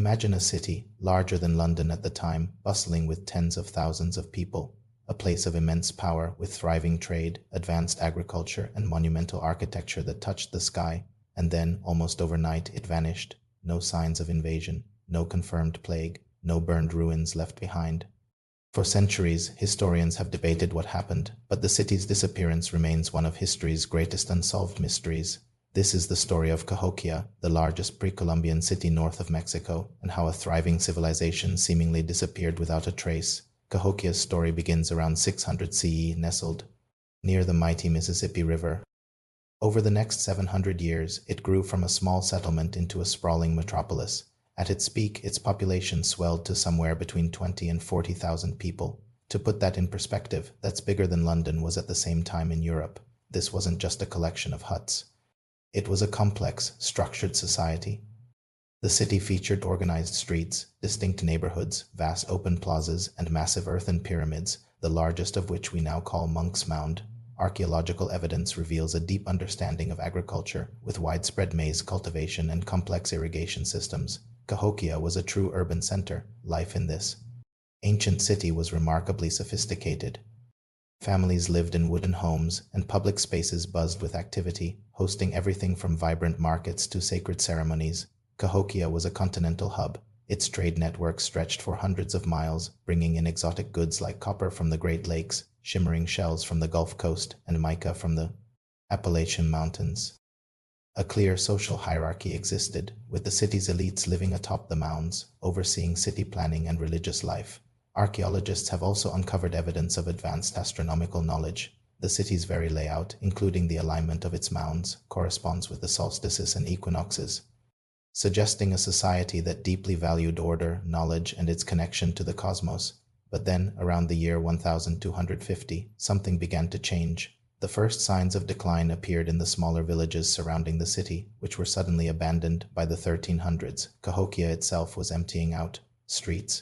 Imagine a city, larger than London at the time, bustling with tens of thousands of people, a place of immense power with thriving trade, advanced agriculture, and monumental architecture that touched the sky, and then, almost overnight, it vanished. No signs of invasion, no confirmed plague, no burned ruins left behind. For centuries, historians have debated what happened, but the city's disappearance remains one of history's greatest unsolved mysteries. This is the story of Cahokia, the largest pre-Columbian city north of Mexico, and how a thriving civilization seemingly disappeared without a trace. Cahokia's story begins around 600 CE, nestled near the mighty Mississippi River. Over the next 700 years, it grew from a small settlement into a sprawling metropolis. At its peak, its population swelled to somewhere between 20 and 40,000 people. To put that in perspective, that's bigger than London was at the same time in Europe. This wasn't just a collection of huts. It was a complex, structured society. The city featured organized streets, distinct neighborhoods, vast open plazas, and massive earthen pyramids, the largest of which we now call Monk's Mound. Archaeological evidence reveals a deep understanding of agriculture, with widespread maize cultivation and complex irrigation systems. Cahokia was a true urban center. Life in this ancient city was remarkably sophisticated. Families lived in wooden homes, and public spaces buzzed with activity, hosting everything from vibrant markets to sacred ceremonies. Cahokia was a continental hub. Its trade network stretched for hundreds of miles, bringing in exotic goods like copper from the Great Lakes, shimmering shells from the Gulf Coast, and mica from the Appalachian Mountains. A clear social hierarchy existed, with the city's elites living atop the mounds, overseeing city planning and religious life. Archaeologists have also uncovered evidence of advanced astronomical knowledge. The city's very layout, including the alignment of its mounds, corresponds with the solstices and equinoxes, suggesting a society that deeply valued order, knowledge, and its connection to the cosmos. But then, around the year 1250, something began to change. The first signs of decline appeared in the smaller villages surrounding the city, which were suddenly abandoned. By the 1300s. Cahokia itself was emptying out. Streets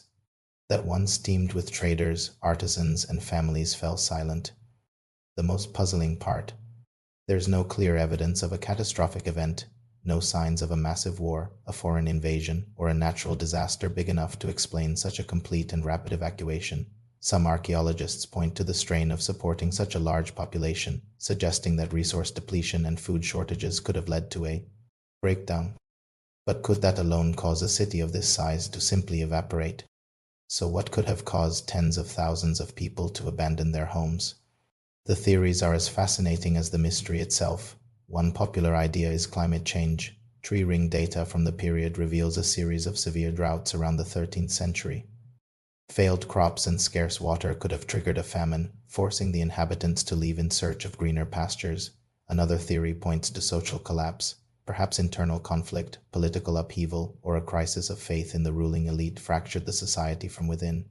that once teemed with traders, artisans, and families fell silent. The most puzzling part: there's no clear evidence of a catastrophic event, no signs of a massive war, a foreign invasion, or a natural disaster big enough to explain such a complete and rapid evacuation. Some archaeologists point to the strain of supporting such a large population, suggesting that resource depletion and food shortages could have led to a breakdown. But could that alone cause a city of this size to simply evaporate? So what could have caused tens of thousands of people to abandon their homes? The theories are as fascinating as the mystery itself. One popular idea is climate change. Tree ring data from the period reveals a series of severe droughts around the 13th century. Failed crops and scarce water could have triggered a famine, forcing the inhabitants to leave in search of greener pastures. Another theory points to social collapse. Perhaps internal conflict, political upheaval, or a crisis of faith in the ruling elite fractured the society from within.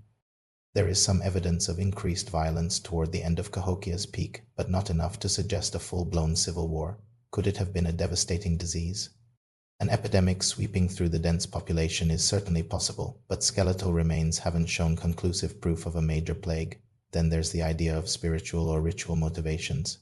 There is some evidence of increased violence toward the end of Cahokia's peak, but not enough to suggest a full-blown civil war. Could it have been a devastating disease? An epidemic sweeping through the dense population is certainly possible, but skeletal remains haven't shown conclusive proof of a major plague. Then there's the idea of spiritual or ritual motivations.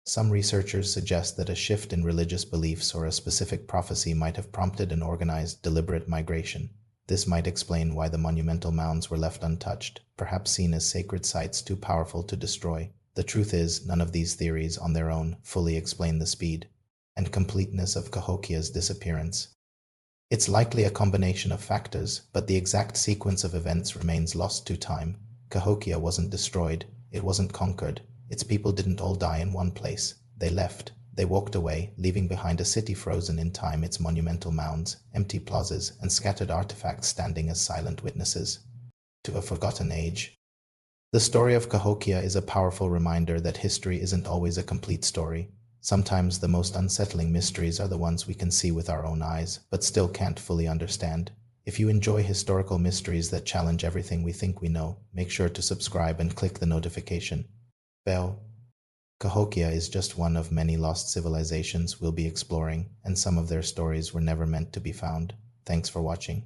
Some researchers suggest that a shift in religious beliefs or a specific prophecy might have prompted an organized, deliberate migration. This might explain why the monumental mounds were left untouched, perhaps seen as sacred sites too powerful to destroy. The truth is, none of these theories on their own fully explain the speed and completeness of Cahokia's disappearance. It's likely a combination of factors, but the exact sequence of events remains lost to time. Cahokia wasn't destroyed, it wasn't conquered. Its people didn't all die in one place. They left. They walked away, leaving behind a city frozen in time, its monumental mounds, empty plazas, and scattered artifacts standing as silent witnesses to a forgotten age. The story of Cahokia is a powerful reminder that history isn't always a complete story. Sometimes the most unsettling mysteries are the ones we can see with our own eyes, but still can't fully understand. If you enjoy historical mysteries that challenge everything we think we know, make sure to subscribe and click the notification bell. Cahokia is just one of many lost civilizations we'll be exploring, and some of their stories were never meant to be found. Thanks for watching.